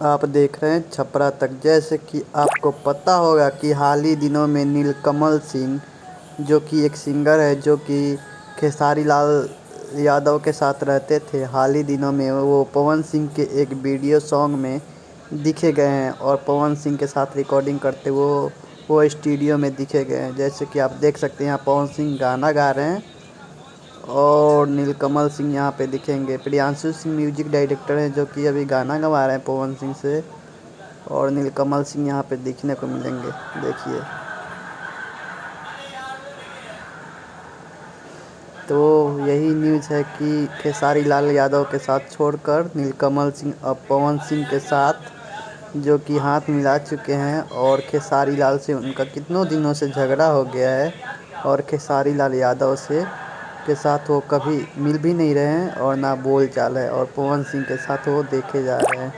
आप देख रहे हैं छपरा तक। जैसे कि आपको पता होगा कि हाल ही दिनों में नीलकमल सिंह जो कि एक सिंगर है, जो कि खेसारी लाल यादव के साथ रहते थे, हाल ही दिनों में वो पवन सिंह के एक वीडियो सॉन्ग में दिखे गए हैं और पवन सिंह के साथ रिकॉर्डिंग करते वो स्टूडियो में दिखे गए हैं। जैसे कि आप देख सकते हैं यहाँ पवन सिंह गाना गा रहे हैं और नीलकमल सिंह यहाँ पे दिखेंगे। प्रियांशु सिंह म्यूजिक डायरेक्टर हैं, जो कि अभी गाना गवा रहे हैं पवन सिंह से, और नीलकमल सिंह यहाँ पे दिखने को मिलेंगे। देखिए, तो यही न्यूज़ है कि खेसारी लाल यादव के साथ छोड़कर नीलकमल सिंह अब पवन सिंह के साथ जो कि हाथ मिला चुके हैं, और खेसारी लाल से उनका कितनों दिनों से झगड़ा हो गया है और खेसारी लाल यादव से के साथ वो कभी मिल भी नहीं रहे हैं और ना बोल चाल है, और पवन सिंह के साथ वो देखे जा रहे हैं।